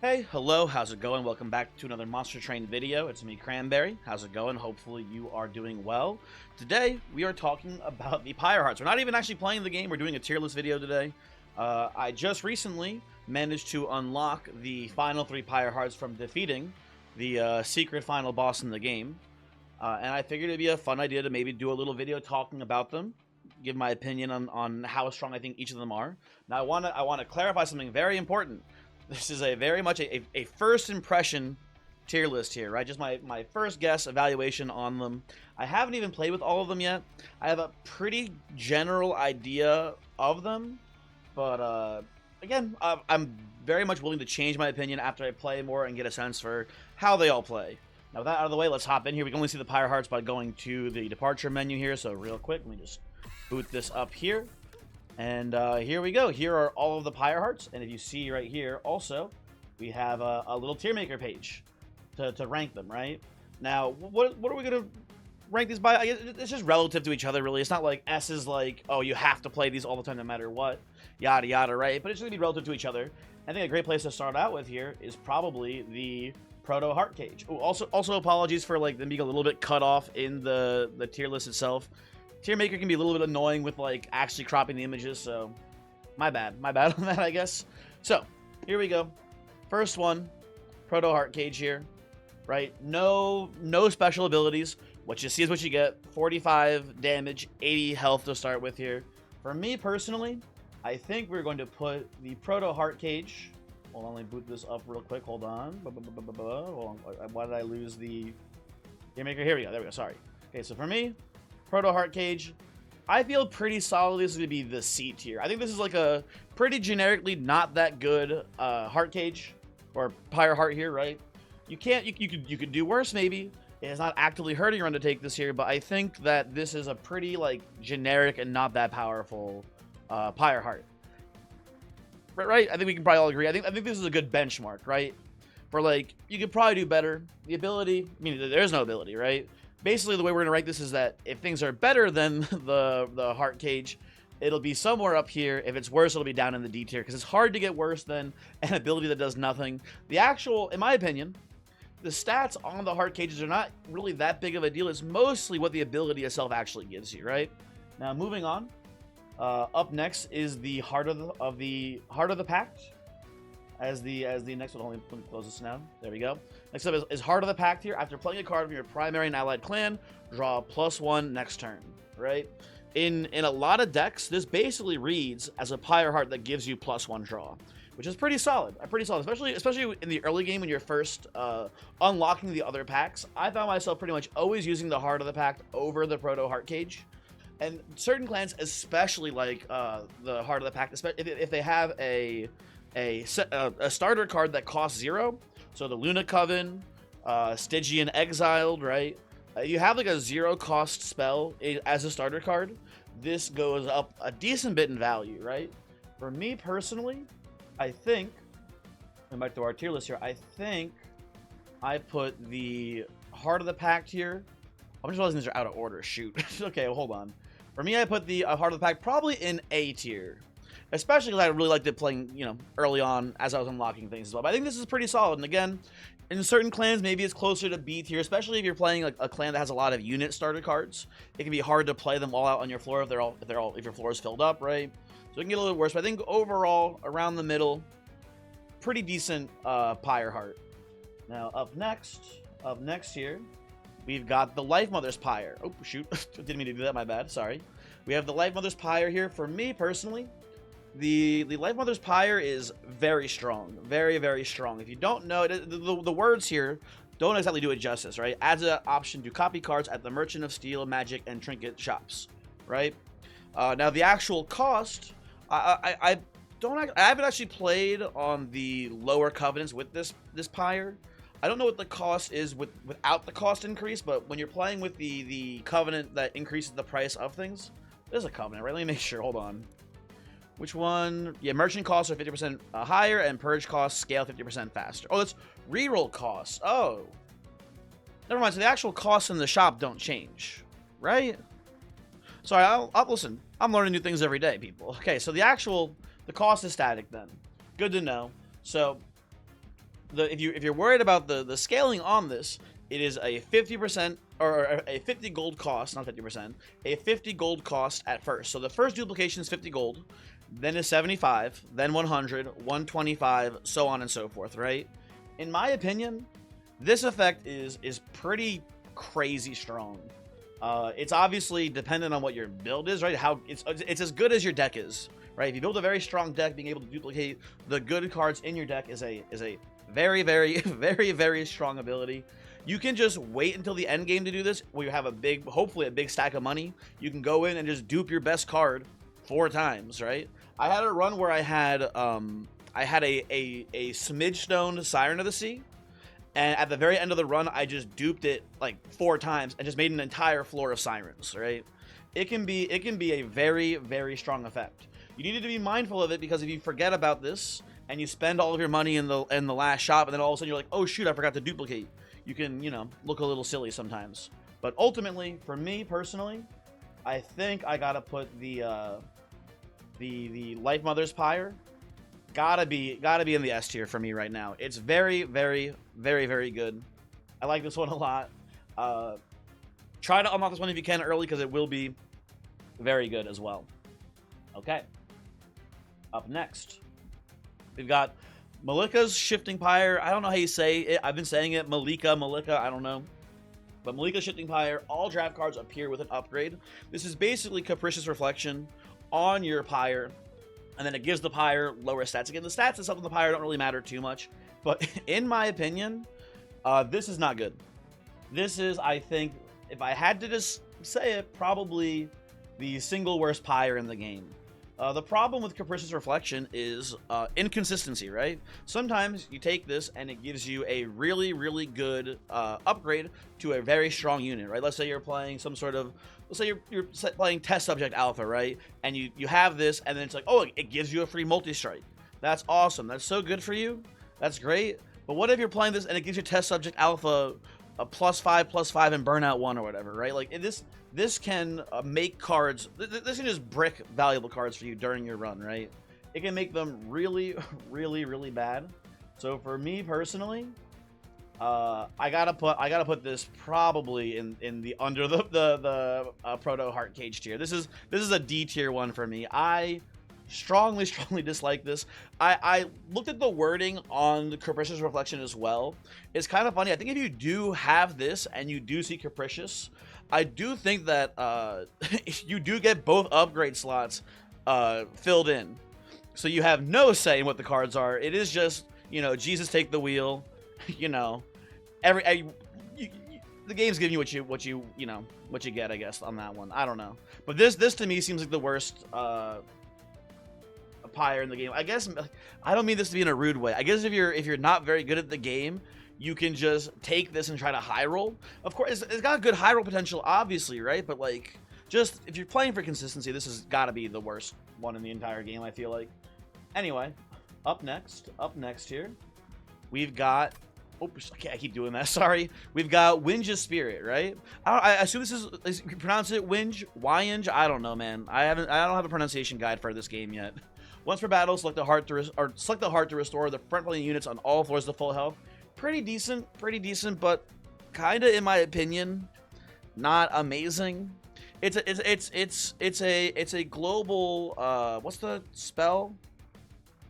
Hey, hello, how's it going? Welcome back to another Monster Train video. It's me, Cranberry. How's it going? Hopefully you are doing well. Today, we are talking about the Pyre Hearts. We're not even actually playing the game, we're doing a tier list video today. I just recently managed to unlock the final 3 Pyre Hearts from defeating the secret final boss in the game. And I figured it'd be a fun idea to maybe do a little video talking about them, give my opinion on how strong I think each of them are. Now, I want to clarify something very important. This is a very much a first impression tier list here, right? Just my first guess, evaluation on them. I haven't even played with all of them yet. I have a pretty general idea of them, but again, I'm very much willing to change my opinion after I play more and get a sense for how they all play. Now, with that out of the way, let's hop in here. We can only see the Pyre Hearts by going to the departure menu here, so real quick, let me just boot this up here. And here we go. Here are all of the Pyre Hearts. And if you see right here, also, we have a little tier maker page to rank them, right? Now, what are we going to rank these by? I guess it's just relative to each other, really. It's not like S is like, oh, you have to play these all the time no matter what, yada, yada, right? But it's going to be relative to each other. I think a great place to start out with here is probably the Proto Heartcage. Oh, also apologies for like them being a little bit cut off in the tier list itself. Tier maker can be a little bit annoying with like actually cropping the images, so my bad on that, I guess. So here we go. First one, Proto Heartcage here, right? No special abilities. What you see is what you get. 45 damage, 80 health to start with here. For me personally, I think we're going to put the Proto Heartcage. Hold on, let me boot this up real quick. Hold on. Hold on. Why did I lose the tier maker? Here we go. There we go. Sorry. Okay, so for me, Proto Heartcage, I feel pretty solid this is going to be the C tier. I think this is like a pretty generically not that good Heartcage or Pyre Heart here, right? You could do worse maybe. It's not actively hurting your run to take this here, but I think that this is a pretty like generic and not that powerful Pyre Heart. Right? I think we can probably all agree. I think this is a good benchmark, right? For like you could probably do better. The ability, I mean, there's no ability, right? Basically, the way we're going to rank this is that if things are better than the Heartcage, it'll be somewhere up here. If it's worse, it'll be down in the D tier, because it's hard to get worse than an ability that does nothing. The actual, in my opinion, the stats on the Heartcages are not really that big of a deal. It's mostly what the ability itself actually gives you, right? Now, moving on. Up next is the Heart of the Pact. As the next one, let me close this now. There we go. Next up is Heart of the Pact here. After playing a card from your primary and allied clan, draw +1 next turn, right? In a lot of decks, this basically reads as a Pyre Heart that gives you +1 draw, which is pretty solid. Especially in the early game when you're first unlocking the other packs. I found myself pretty much always using the Heart of the Pact over the Proto Heartcage. And certain clans, especially like the Heart of the Pact, if they have a starter card that costs 0, so the Luna Coven, Stygian Exiled, right? You have like a 0 cost spell as a starter card. This goes up a decent bit in value, right? For me personally, I think, going back to our tier list here, I think I put the Heart of the Pact here. I'm just realizing these are out of order. Shoot. Okay, well, hold on. For me, I put the Heart of the Pact probably in A tier. Especially because I really liked it playing, early on as I was unlocking things as well. But I think this is pretty solid. And again, in certain clans, maybe it's closer to B tier, especially if you're playing a clan that has a lot of unit starter cards. It can be hard to play them all out on your floor if your floor is filled up, right? So it can get a little worse. But I think overall, around the middle, pretty decent Pyre Heart. Now up next here, we've got the Lifemother's Pyre. Oh shoot, didn't mean to do that. My bad. Sorry. We have the Lifemother's Pyre here. For me personally, the Lifemother's Pyre is very strong, very, very strong. If you don't know, the words here don't exactly do it justice, right? Adds an option to copy cards at the Merchant of Steel, Magic, and Trinket shops, right? Now the actual cost, I haven't actually played on the lower covenants with this Pyre. I don't know what the cost is without the cost increase, but when you're playing with the covenant that increases the price of things, there's a covenant, right? Let me make sure. Hold on. Which one? Yeah, merchant costs are 50% higher, and purge costs scale 50% faster. Oh, that's reroll costs. Oh. Never mind. So the actual costs in the shop don't change, right? Sorry, I'll listen. I'm learning new things every day, people. Okay, so the cost is static then. Good to know. So if you're worried about the scaling on this, it is a 50% or a 50 gold cost, not 50%, a 50 gold cost at first. So the first duplication is 50 gold, then is 75, then 100, 125, so on and so forth, right? In my opinion, this effect is pretty crazy strong. It's obviously dependent on what your build is, right? How it's as good as your deck is, right? If you build a very strong deck, being able to duplicate the good cards in your deck is a very, very, very, very strong ability. You can just wait until the end game to do this, where you have hopefully a big stack of money. You can go in and just dupe your best card 4 times, right? I had a run where I had a Smidge Stone Siren of the Sea, and at the very end of the run, I just duped it like 4 times and just made an entire floor of sirens, right? It can be a very, very strong effect. You need to be mindful of it, because if you forget about this and you spend all of your money in the last shop, and then all of a sudden you're like, oh shoot, I forgot to duplicate, you can, you know, look a little silly sometimes. But ultimately, for me personally, I think I gotta put the Lifemother's Pyre. Gotta be in the S tier for me right now. It's very, very, very, very good. I like this one a lot. Try to unlock this one if you can early, because it will be very good as well. Okay. Up next, we've got Malicka's Shifting Pyre. I don't know how you say it. I've been saying it Malicka, I don't know. But Malicka's Shifting Pyre, all draft cards appear with an upgrade. This is basically Capricious Reflection on your Pyre, and then it gives the Pyre lower stats. Again, the stats and stuff on the Pyre don't really matter too much, but in my opinion, this is not good. This is, I think, if I had to just say it, probably the single worst Pyre in the game. The problem with Capricious Reflection is inconsistency, right? Sometimes you take this and it gives you a really, really good upgrade to a very strong unit, right? Let's say you're playing some sort of, let's say you're playing Test Subject Alpha, right? And you have this, and then it's like, oh, it gives you a free multi-strike. That's awesome. That's so good for you. That's great. But what if you're playing this and it gives you Test Subject Alpha a +5/+5 and Burnout 1 or whatever, right? Like this can make cards. This can just brick valuable cards for you during your run, right? It can make them really, really, really bad. So for me personally, I gotta put this probably in the under the Proto Heartcage tier. This is a D tier one for me. I strongly dislike this. I looked at the wording on the Capricious Reflection as well. It's kind of funny. I think if you do have this and you do see Capricious, I do think that you do get both upgrade slots filled in. So you have no say in what the cards are. It is just, you know, Jesus take the wheel, you know, the game's giving you what you get, I guess, on that one. I don't know. But this to me seems like the worst Pyre in the game. I guess I don't mean this to be in a rude way. I guess if you're not very good at the game, you can just take this and try to high roll. Of course, it's got good high roll potential, obviously, right? But like, just if you're playing for consistency, this has got to be the worst one in the entire game, I feel like. Anyway, up next here, we've got. Oops, I keep doing that. Sorry. We've got Wyngh's Spirit, right? I assume this is you pronounce it Wyngh. I don't know, man. I don't have a pronunciation guide for this game yet. Once per battle, select the heart to restore the front-line units on all floors to full health. Pretty decent, but kind of, in my opinion, not amazing. It's a global. What's the spell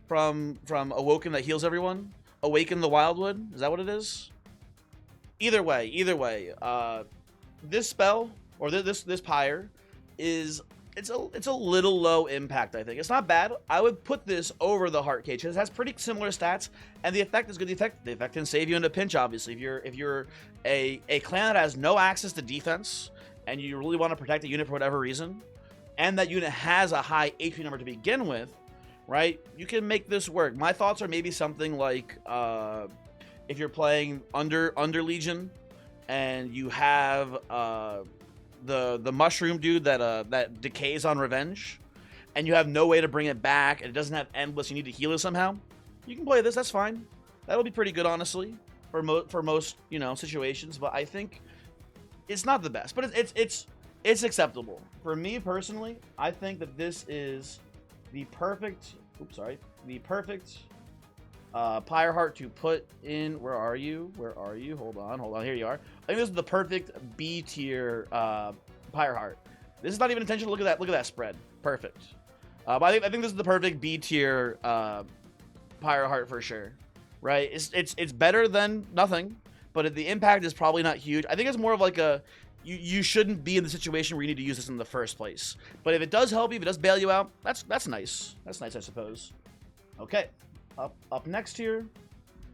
from Awoken that heals everyone? Awaken the Wildwood. Is that what it is? Either way. This spell or this Pyre is. It's a little low impact, I think. It's not bad. I would put this over the Heartcage. It has pretty similar stats, and the effect is good. The effect can save you in a pinch, obviously. If you're a clan that has no access to defense, and you really want to protect a unit for whatever reason, and that unit has a high HP number to begin with, right? You can make this work. My thoughts are maybe something like if you're playing under Legion, and you have the mushroom dude that decays on revenge, and you have no way to bring it back, and it doesn't have endless, you need to heal it somehow, you can play this. That's fine. That'll be pretty good, honestly, for most situations. But I think it's not the best, but it's acceptable for me personally. I think that this is the perfect Pyre Heart to put in. Where are you? Where are you? Hold on. Here you are. I think this is the perfect B tier Pyre Heart. This is not even intentional. Look at that. Look at that spread. Perfect. But I think this is the perfect B tier Pyre Heart for sure. Right? It's better than nothing, but the impact is probably not huge. I think it's more of like a you shouldn't be in the situation where you need to use this in the first place. But if it does help you, if it does bail you out, that's nice. That's nice, I suppose. Okay. Up next here.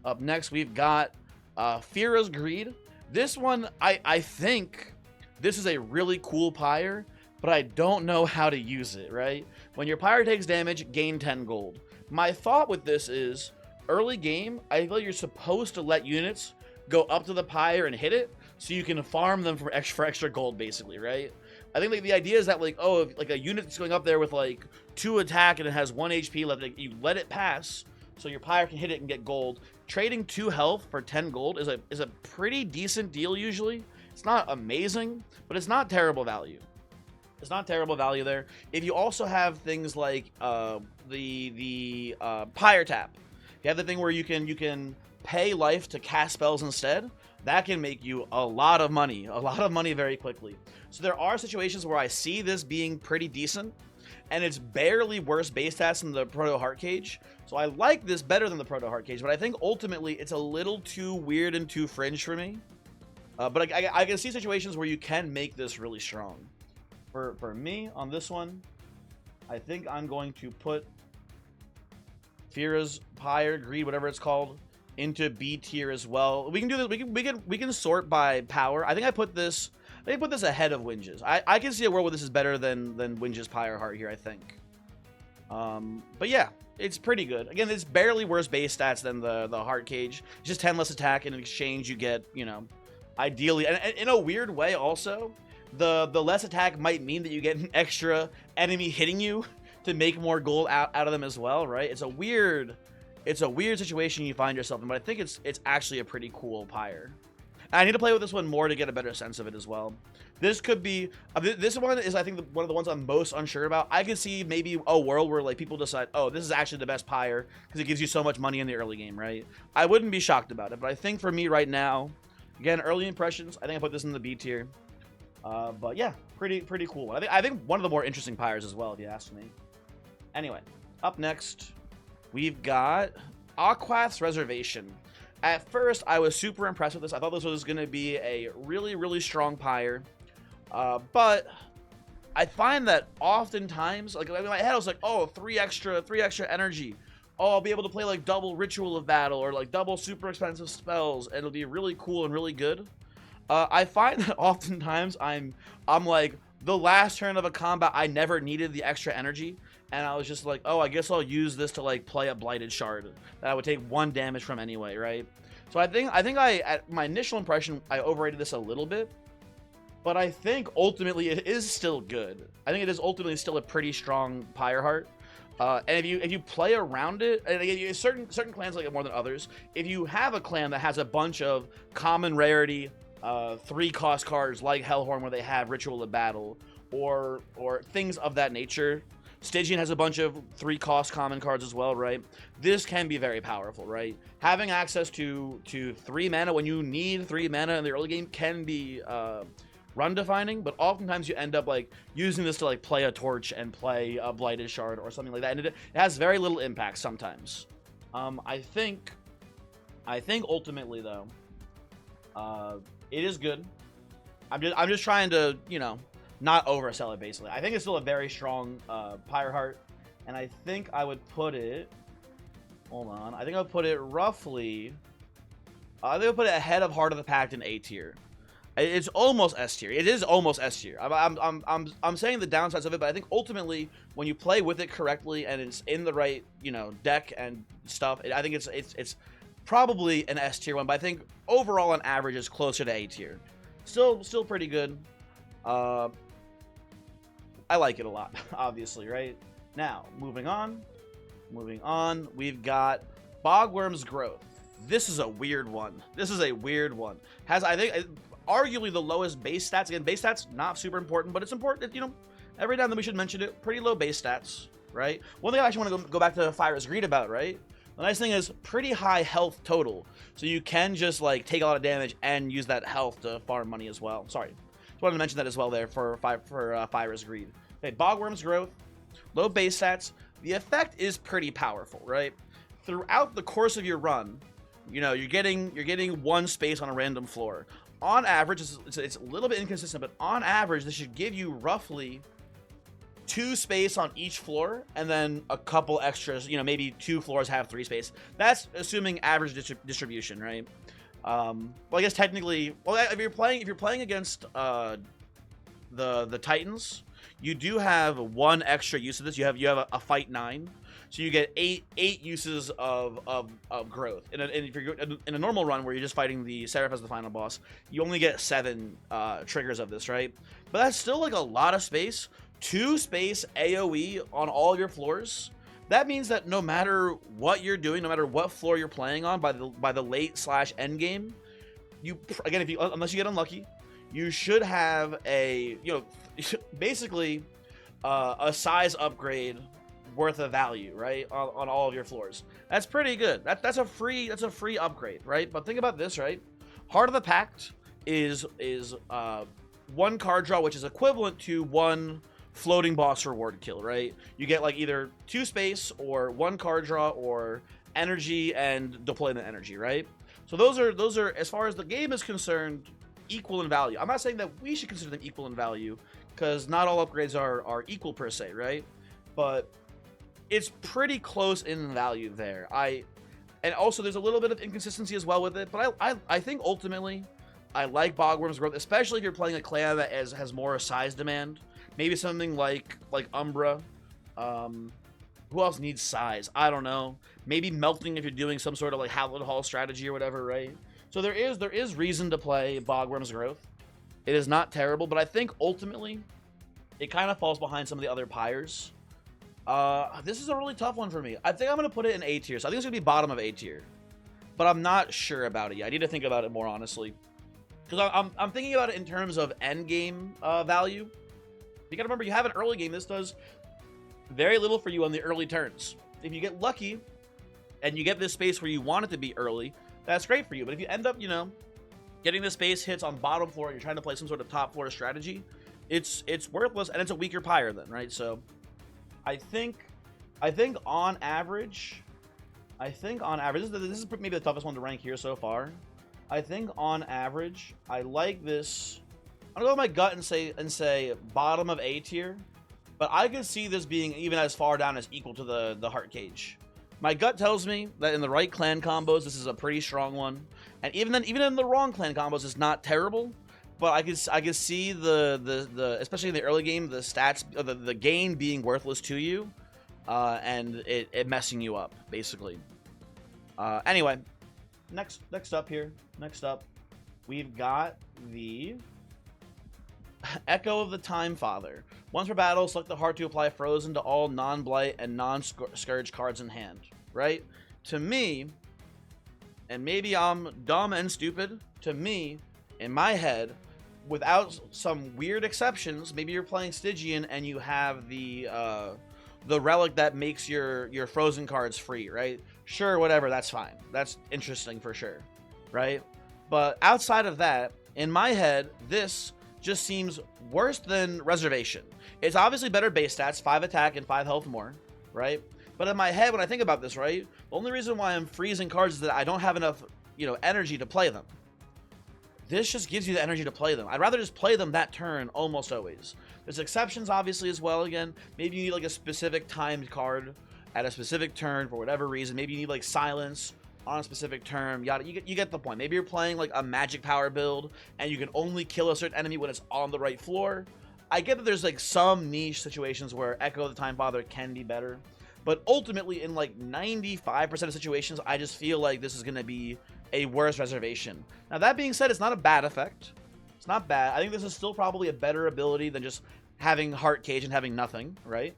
Up next, we've got Fhyra's Greed. This one, I think this is a really cool Pyre, but I don't know how to use it, right? When your Pyre takes damage, gain 10 gold. My thought with this is, early game, I feel like you're supposed to let units go up to the Pyre and hit it, so you can farm them for extra gold, basically, right? I think like the idea is that like, oh, if like a unit that's going up there with like 2 attack and it has 1 HP, you let it pass, so your Pyre can hit it and get gold. Trading 2 health for 10 gold is a pretty decent deal usually. It's not amazing, but it's not terrible value. It's not terrible value there. If you also have things like the Pyre Tap, you have the thing where you can pay life to cast spells instead. That can make you a lot of money very quickly. So there are situations where I see this being pretty decent, and it's barely worse base stats than the Proto Heartcage. So I like this better than the Proto Heartcage, but I think ultimately it's a little too weird and too fringe for me. But I can see situations where you can make this really strong. For me, on this one, I think I'm going to put Fhyra's Pyre, Greed, whatever it's called, into B tier as well. We can do this. We can sort by power. I think I put this ahead of Wyngh's. I can see a world where this is better than Wyngh's Pyre Heart here, I think. But yeah, it's pretty good. Again, it's barely worse base stats than the Heartcage. It's just 10 less attack, and in exchange you get, you know, ideally, and in a weird way also, the less attack might mean that you get an extra enemy hitting you to make more gold out of them as well, right? It's a weird situation you find yourself in, but I think it's actually a pretty cool Pyre. And I need to play with this one more to get a better sense of it as well. This could be this one is, I think, one of the ones I'm most unsure about. I could see maybe a world where like people decide, oh, this is actually the best Pyre because it gives you so much money in the early game, right? I wouldn't be shocked about it, but I think for me right now, again, early impressions, I think I put this in the B tier. But yeah, pretty cool. I think one of the more interesting Pyres as well, if you ask me. Anyway, up next, we've got Aquath's Reservation. At first, I was super impressed with this. I thought this was going to be a really strong Pyre. But I find that oftentimes, like in my head, I was like, oh, 3 extra energy. Oh, I'll be able to play like double Ritual of Battle or like double super expensive spells, and it'll be really cool and really good. I find that oftentimes I'm like, the last turn of a combat, I never needed the extra energy, and I was just like, oh, I guess I'll use this to like play a Blighted Shard that I would take 1 damage from anyway, right? So I think at my initial impression, I overrated this a little bit, but I think ultimately it is still good. I think it is ultimately still a pretty strong Pyre Heart. And if you play around it, and again, certain clans like it more than others. If you have a clan that has a bunch of common rarity 3-cost cards like Hellhorn, where they have Ritual of Battle, or things of that nature. Stygian has a bunch of 3-cost common cards as well, right? This can be very powerful, right? Having access to 3 mana when you need 3 mana in the early game can be run defining, but oftentimes you end up like using this to like play a Torch and play a Blighted Shard or something like that, and it has very little impact sometimes. I think ultimately though, it is good. I'm just trying to, you know, not oversell it, basically. I think it's still a very strong Pyre Heart, and I think I would put it, hold on, I think I would put it roughly, I think I would put it ahead of Heart of the Pact in A tier. It's almost S tier. It is almost S tier. I'm saying the downsides of it, but I think ultimately when you play with it correctly and it's in the right, you know, deck and stuff, I think it's probably an S tier one, but I think overall on average is closer to A tier. Still pretty good. I like it a lot, obviously, right? Now, moving on, we've got Bogwurm's Growth. This is a weird one. Has, I think, arguably the lowest base stats. Again, base stats, not super important, but it's important, you know, every now and then we should mention it. Pretty low base stats, right? One thing I actually want to go back to Fhyra's Greed about, right? The nice thing is pretty high health total, so you can just like take a lot of damage and use that health to farm money as well. Sorry, just wanted to mention that as well there for Fhyra's Greed. Okay, Bogwurm's Growth, low base stats. The effect is pretty powerful, right? Throughout the course of your run, you know, you're getting one space on a random floor. On average, it's a little bit inconsistent, but on average, this should give you roughly 2 space on each floor, and then a couple extras. You know, maybe 2 floors have 3 space. That's assuming average distribution, right? Well, I guess technically, well, if you're playing against the Titans, you do have 1 extra use of this. You have a fight 9. So you get 8 uses of growth. And if you're in a normal run where you're just fighting the Seraph as the final boss, you only get 7 triggers of this, right? But that's still like a lot of space. 2 space AoE on all your floors. That means that no matter what you're doing, no matter what floor you're playing on by the late/end game, you again unless you get unlucky, you should have a basically a size upgrade worth of value, right, on all of your floors. That's pretty good. That's a free upgrade, right? But think about this, right? Heart of the Pact is 1 card draw, which is equivalent to 1 floating boss reward kill, right? You get like either 2 space or 1 card draw or energy and deployment energy, right? So those are as far as the game is concerned, equal in value. I'm not saying that we should consider them equal in value, because not all upgrades are equal per se, right? But it's pretty close in value there. And also there's a little bit of inconsistency as well with it, but I think ultimately I like Bogwurm's Growth, especially if you're playing a clan that has more size demand. Maybe something like Umbra. Who else needs size? I don't know. Maybe Melting if you're doing some sort of like Hallowed Hall strategy or whatever, right? So there is reason to play Bogwurm's Growth. It is not terrible, but I think ultimately it kind of falls behind some of the other Pyres. This is a really tough one for me. I think I'm going to put it in A tier. So I think it's going to be bottom of A tier. But I'm not sure about it yet. I need to think about it more honestly. Because I'm thinking about it in terms of end game value. You got to remember, you have an early game. This does very little for you on the early turns. If you get lucky and you get this space where you want it to be early, that's great for you. But if you end up, getting the space hits on bottom floor and you're trying to play some sort of top floor strategy, it's worthless, and it's a weaker Pyre then, right? So I think on average, this is maybe the toughest one to rank here so far. I think on average, I like this. I'm gonna go with my gut and say bottom of A tier, but I could see this being even as far down as equal to the Heartcage. My gut tells me that in the right clan combos, this is a pretty strong one, and even in the wrong clan combos, it's not terrible. But I could see the especially in the early game, the stats, the gain being worthless to you, and it messing you up basically. Anyway, next up, we've got the Echo of the Time Father. Once per battle, select the heart to apply Frozen to all non-blight and non-scourge cards in hand. Right? To me, and maybe I'm dumb and stupid, to me, in my head, without some weird exceptions, maybe you're playing Stygian and you have the relic that makes your Frozen cards free, right? Sure, whatever, that's fine. That's interesting for sure, right? But outside of that, in my head, this just seems worse than Reservation. It's obviously better base stats, 5 attack and 5 health more, right? But in my head, when I think about this, right, the only reason why I'm freezing cards is that I don't have enough, energy to play them. This just gives you the energy to play them. I'd rather just play them that turn almost always. There's exceptions, obviously, as well. Again, maybe you need like a specific timed card at a specific turn for whatever reason. Maybe you need like silence on a specific turn. You get the point. Maybe you're playing like a magic power build and you can only kill a certain enemy when it's on the right floor. I get that there's like some niche situations where Echo of the Time Father can be better. But ultimately, in like 95% of situations, I just feel like this is going to be a worse Reservation. Now, that being said, it's not a bad effect. It's not bad. I think this is still probably a better ability than just having Heartcage and having nothing, right?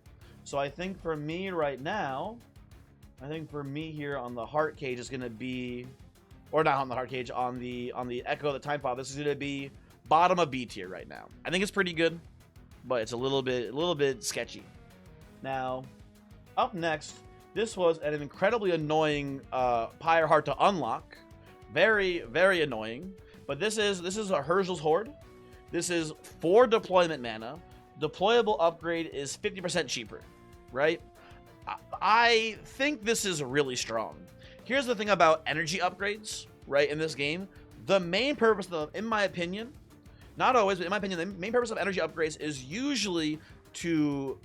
So I think for me right now, here on the Heartcage is going to be, or not on the Heartcage, on the Echo of the Time Father, this is going to be bottom of B tier right now. I think it's pretty good, but it's a little bit sketchy. Now, up next, this was an incredibly annoying Pyre Heart to unlock. Very, very annoying. But this is a Herzal's Horde. This is 4 deployment mana. Deployable upgrade is 50% cheaper, right? I think this is really strong. Here's the thing about energy upgrades, right, in this game. The main purpose of, in my opinion, not always, but in my opinion, the main purpose of energy upgrades is usually to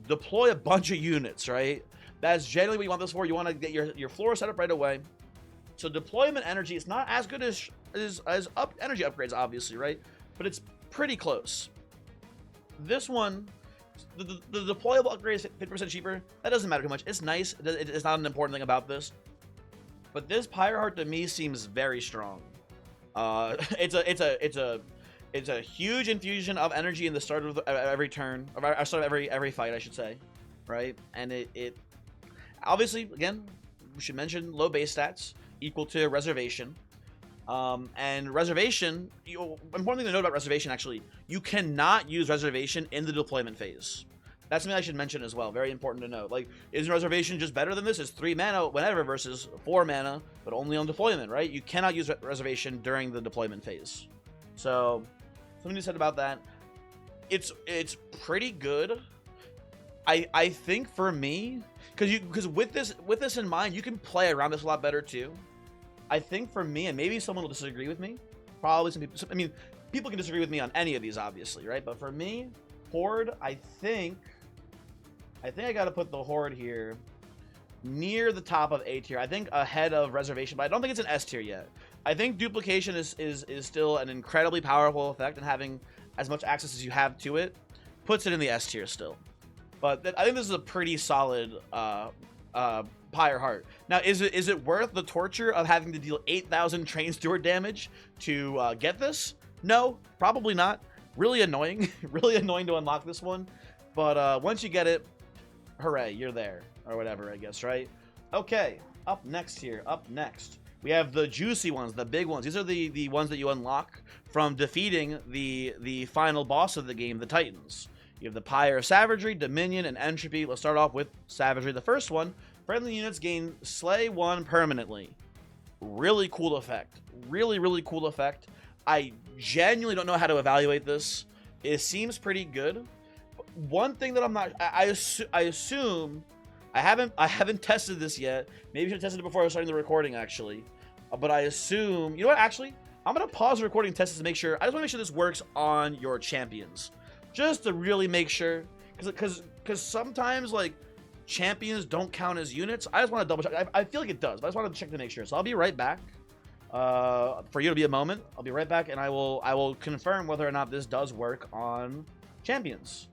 deploy a bunch of units, right? That's generally what you want this for. You want to get your floor set up right away. So deployment energy is not as good as energy upgrades, obviously, right? But it's pretty close. This one, the deployable upgrade is 50% cheaper. That doesn't matter too much. It's nice. It's not an important thing about this. But this Pyre Heart to me seems very strong. It's a huge infusion of energy in the start of every turn, or start of every fight, I should say, right? And it obviously, again, we should mention low base stats equal to Reservation. And Reservation, important thing to note about Reservation, actually, you cannot use Reservation in the deployment phase. That's something I should mention as well. Very important to note. Like, is Reservation just better than this? It's 3 mana whenever versus 4 mana, but only on deployment, right? You cannot use Reservation during the deployment phase. So, something to be said about that. It's pretty good. I think for me, because with this in mind, you can play around this a lot better too. I think for me, and maybe someone will disagree with me. Probably some people. I mean, people can disagree with me on any of these, obviously, right? But for me, Horde, I think I got to put the Horde here near the top of A tier. I think ahead of Reservation, but I don't think it's an S tier yet. I think duplication is still an incredibly powerful effect, and having as much access as you have to it puts it in the S tier still. But I think this is a pretty solid Pyre Heart. Now, is it worth the torture of having to deal 8,000 Train Steward damage to get this? No, probably not. Really annoying. Really annoying to unlock this one. But once you get it, hooray, you're there. Or whatever, I guess, right? Okay, up next here. Up next, we have the juicy ones, the big ones. These are the ones that you unlock from defeating the final boss of the game, the Titans. You have the Pyre of Savagery, Dominion, and Entropy. Let's start off with Savagery, the first one. Friendly units gain Slay 1 permanently. Really cool effect. Really, really cool effect. I genuinely don't know how to evaluate this. It seems pretty good. One thing that I'm not... I assume... I haven't tested this yet. Maybe I should have tested it before I was starting the recording, actually. But I assume... You know what, actually? I'm going to pause the recording and test this to make sure. I just want to make sure this works on your champions. Just to really make sure. Because sometimes, like... champions don't count as units. I just want to double check. I feel like it does, but I just wanted to check to make sure. So I'll be right back. For you to be a moment, I'll be right back, and I will confirm whether or not this does work on champions.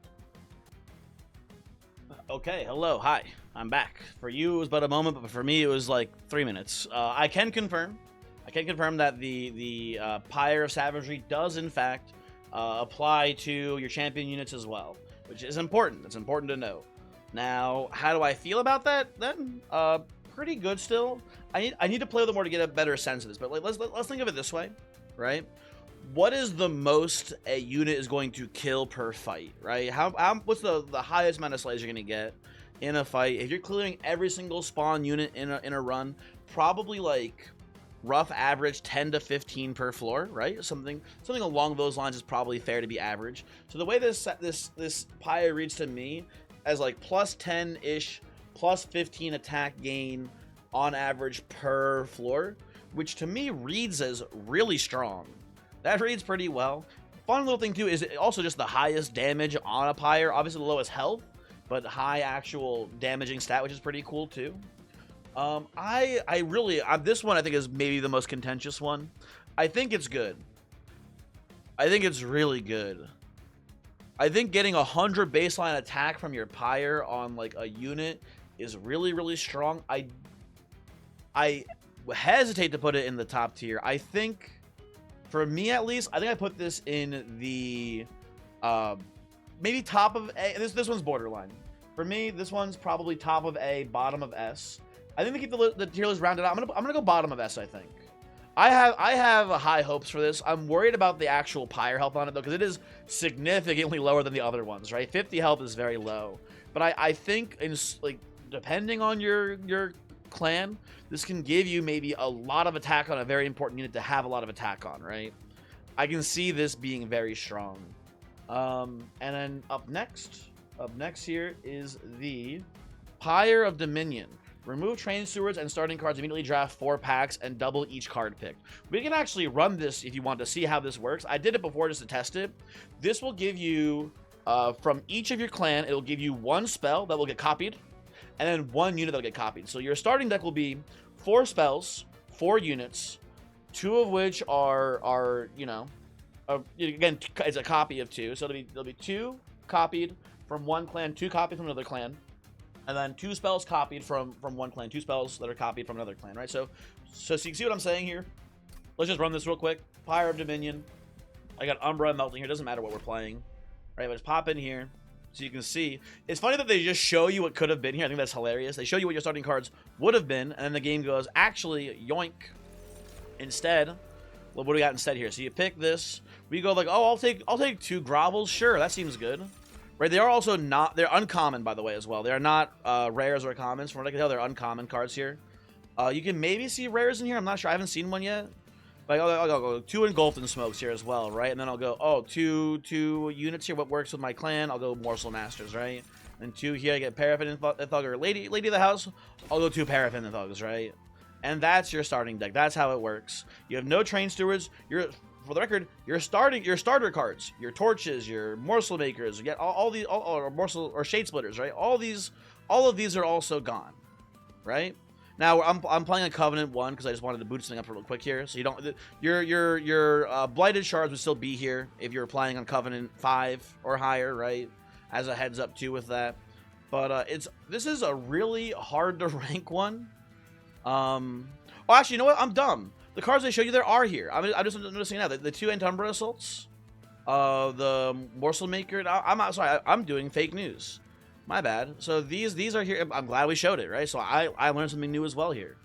Okay, hello, hi, I'm back. For you, it was but a moment, but for me, it was like 3 minutes. I can confirm that the Pyre of Savagery does in fact apply to your champion units as well, which is important. It's important to note. Now, how do I feel about that then? Pretty good still. I need to play with it more to get a better sense of this, but like, let's think of it this way, right? What is the most a unit is going to kill per fight, right? What's the highest amount of slays you're going to get in a fight? If you're clearing every single spawn unit in a run, probably like rough average 10 to 15 per floor, right? Something along those lines is probably fair to be average. So the way this Pyre reads to me as like plus 10-ish, plus 15 attack gain on average per floor, which to me reads as really strong. That reads pretty well. Fun little thing too is also just the highest damage on a Pyre. Obviously the lowest health, but high actual damaging stat, which is pretty cool too. This one I think is maybe the most contentious one. I think it's good. I think it's really good. I think getting 100 baseline attack from your Pyre on like a unit is really, really strong. I hesitate to put it in the top tier. I think, for me at least, I think I put this in the maybe top of A. This one's borderline. For me, this one's probably top of A, bottom of S. I think to keep the tier list rounded out, I'm gonna go bottom of S. I think. I have high hopes for this. I'm worried about the actual Pyre health on it though, because it is significantly lower than the other ones, right? 50 health is very low, but I think in like depending on your clan, this can give you maybe a lot of attack on a very important unit to have a lot of attack on, right? I can see this being very strong. And then up next here is the Pyre of Dominion. Remove train stewards and starting cards, immediately draft 4 packs and double each card picked. We can actually run this if you want to see how this works. I did it before just to test it. This will give you, from each of your clan, it'll give you 1 spell that will get copied, and then 1 unit that will get copied. So your starting deck will be 4 spells, 4 units, 2 of which are you know, again, it's a copy of 2. So there'll be 2 copied from one clan, 2 copied from another clan. And then 2 spells copied from one clan, 2 spells that are copied from another clan, right? So you can see what I'm saying here. Let's just run this real quick. Pyre of Dominion. I got Umbra and Melting here. Doesn't matter what we're playing, right? But just pop in here so you can see. It's funny that they just show you what could have been here. I think that's hilarious. They show you what your starting cards would have been, and then the game goes, actually, yoink. Instead, well, what do we got instead here? So you pick this. We go like, oh, I'll take 2 grovels. Sure, that seems good. Right, they are also not, they're uncommon, by the way, as well. They are not rares or commons. From what I can tell, they're uncommon cards here. You can maybe see rares in here. I'm not sure. I haven't seen one yet. But I'll go 2 Engulfed in Smokes here as well, right? And then I'll go, oh, two units here. What works with my clan? I'll go Morsel Masters, right? And 2 here, I get Paraffin and Thug, or Lady of the House. I'll go 2 Paraffin and Thugs, right? And that's your starting deck. That's how it works. You have no Train Stewards. For the record, your starter cards, your torches, your morsel makers, you get all these, or morsel or shade splitters, right? All of these are also gone, right? Now I'm playing a Covenant 1 because I just wanted to boot something up real quick here, so you don't your blighted shards would still be here if you're playing on Covenant 5 or higher, right? As a heads up too with that, but this is a really hard to rank one. Oh, actually, you know what? I'm dumb. The cards I showed you there are here. I'm just noticing now the 2 Entumbra Assaults, the Morsel Maker. I'm sorry, I'm doing fake news. My bad. So these are here. I'm glad we showed it, right? So I learned something new as well here.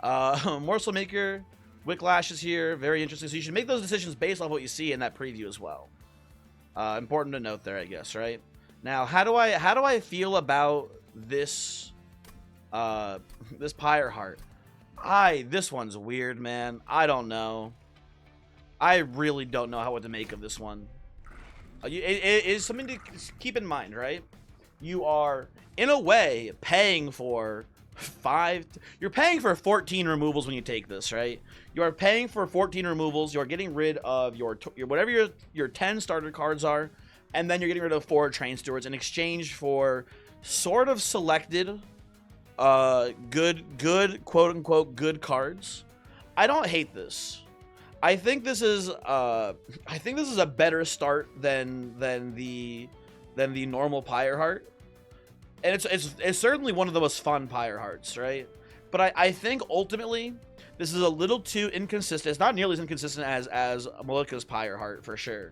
Morsel Maker, Wicklash is here. Very interesting. So you should make those decisions based on what you see in that preview as well. Important to note there, I guess, right? Now, how do I feel about this this Pyre Heart? This one's weird, man. I don't know. I really don't know what to make of this one. It is something to keep in mind, right? You are, in a way, paying for 14 removals when you take this, right? You are paying for 14 removals. You are getting rid of your whatever your 10 starter cards are, and then you're getting rid of 4 Train Stewards in exchange for sort of selected good quote unquote good cards. I don't hate this. I think this is a better start than the normal Pyre Heart, and it's certainly one of the most fun Pyre Hearts, right? But I think ultimately this is a little too inconsistent. It's not nearly as inconsistent as Malicka's Pyre Heart for sure,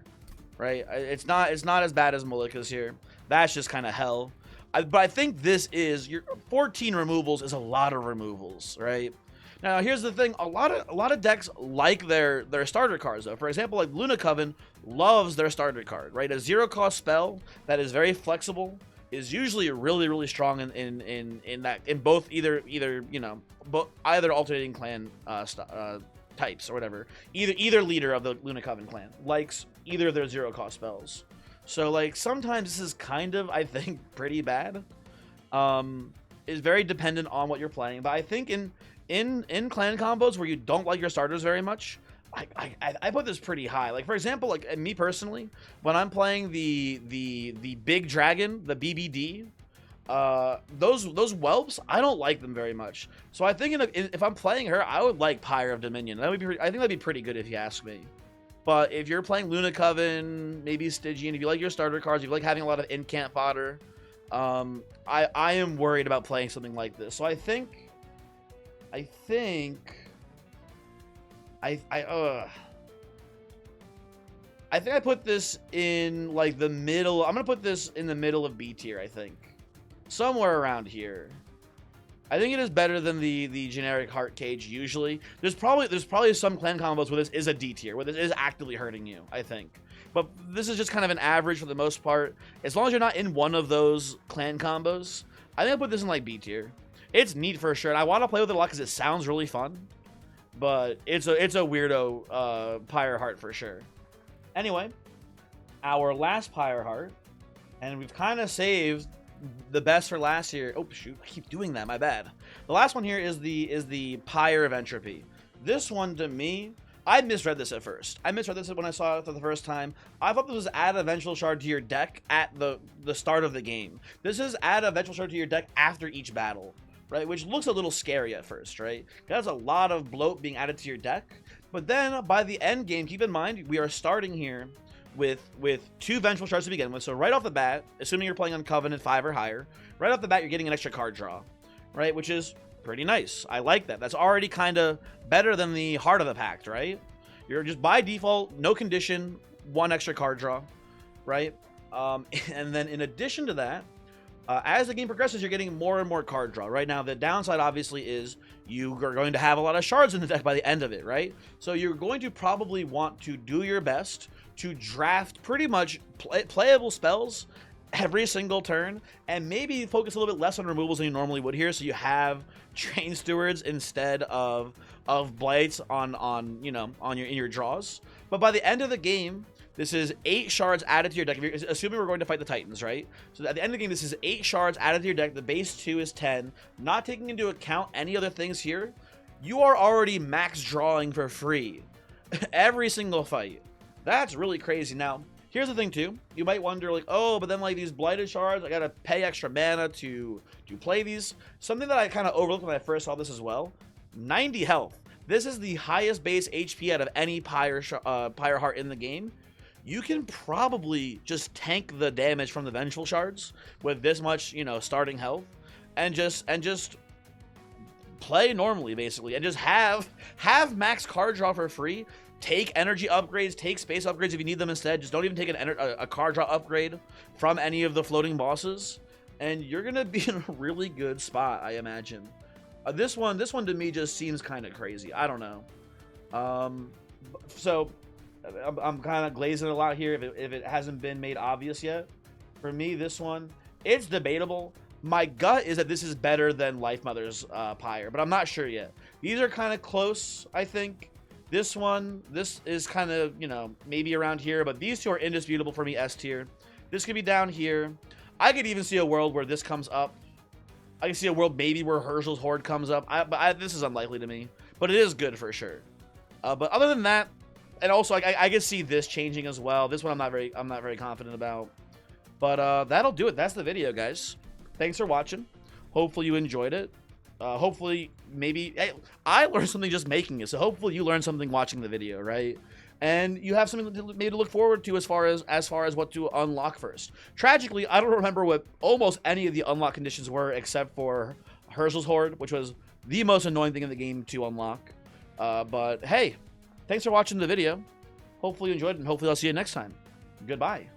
right? It's not as bad as Malicka's here. That's just kind of hell. But I think this is your 14 removals is a lot of removals, right? Now here's the thing: a lot of decks like their starter cards though. For example, like Luna Coven loves their starter card, right? A 0-cost spell that is very flexible is usually really strong in both either you know either alternating clan types or whatever. Either leader of the Luna Coven clan likes either of their 0-cost spells. So, like, sometimes this is kind of, I think, pretty bad. It's very dependent on what you're playing. But I think in clan combos where you don't like your starters very much, I put this pretty high. Like, for example, like, me personally, when I'm playing the big dragon, the BBD, those whelps, I don't like them very much. So I think if I'm playing her, I would like Pyre of Dominion. I think that'd be pretty good if you ask me. But if you're playing Luna Coven, maybe Stygian, if you like your starter cards, if you like having a lot of in-camp fodder, I am worried about playing something like this. So I think I put this in like the middle. I'm gonna put this in the middle of B tier. I think somewhere around here. I think it is better than the generic Heartcage usually. There's probably some clan combos where this is a D tier, where this is actively hurting you, I think. But this is just kind of an average for the most part. As long as you're not in one of those clan combos, I think I'll put this in like B tier. It's neat for sure, and I want to play with it a lot because it sounds really fun. But it's a weirdo Pyre Heart for sure. Anyway, our last Pyre Heart, and we've kind of saved the best for last here. Oh shoot, I keep doing that. My bad. The last one here is the Pyre of Entropy. This one to me, I misread this at first. I misread this when I saw it for the first time. I thought this was add a Vengeful Shard to your deck at the start of the game. This is add a Vengeful Shard to your deck after each battle, right? Which looks a little scary at first, right? That's a lot of bloat being added to your deck. But then by the end game, keep in mind, we are starting here with 2 Vengeful Shards to begin with. So right off the bat, assuming you're playing on Covenant 5 or higher, right off the bat, you're getting an extra card draw, right? Which is pretty nice. I like that. That's already kind of better than the Heart of the Pact, right? You're just by default, no condition, 1 extra card draw, right? And then in addition to that, as the game progresses, you're getting more and more card draw. Right now, the downside obviously is you are going to have a lot of shards in the deck by the end of it, right? So you're going to probably want to do your best to draft pretty much playable spells every single turn, and maybe focus a little bit less on removals than you normally would here, so you have Train Stewards instead of Blights on your draws. But by the end of the game, this is 8 shards added to your deck. Assuming we're going to fight the Titans, right? So at the end of the game, this is 8 shards added to your deck. The base 2 is 10. Not taking into account any other things here, you are already max drawing for free every single fight. That's really crazy. Now, here's the thing too. You might wonder like, oh, but then like these blighted shards, I gotta pay extra mana to play these. Something that I kind of overlooked when I first saw this as well. 90 health. This is the highest base HP out of any Pyre Heart in the game. You can probably just tank the damage from the Vengeful Shards with this much, starting health, and just play normally basically, and just have max card draw for free. Take energy upgrades, take space upgrades if you need them instead. Just don't even take a card draw upgrade from any of the floating bosses, and you're gonna be in a really good spot, I imagine. This one to me just seems kind of crazy. I don't know. So I'm kind of glazing a lot here if it hasn't been made obvious yet. For me, this one, it's debatable. My gut is that this is better than Lifemother's Pyre, but I'm not sure yet. These are kind of close, I think. This is kind of, maybe around here, but these two are indisputable for me, S tier. This could be down here. I could even see a world where this comes up. I can see a world maybe where Herzal's Horde comes up. This is unlikely to me, but it is good for sure. But other than that, and also I can see this changing as well. This one I'm not very confident about. But that'll do it. That's the video, guys. Thanks for watching. Hopefully you enjoyed it. Hopefully, maybe I learned something just making it, so hopefully you learned something watching the video, right? And you have something maybe to look forward to as far as what to unlock first. Tragically, I don't remember what almost any of the unlock conditions were except for Herzal's Horde, which was the most annoying thing in the game to unlock. But hey, thanks for watching the video. Hopefully you enjoyed it, and hopefully I'll see you next time. Goodbye.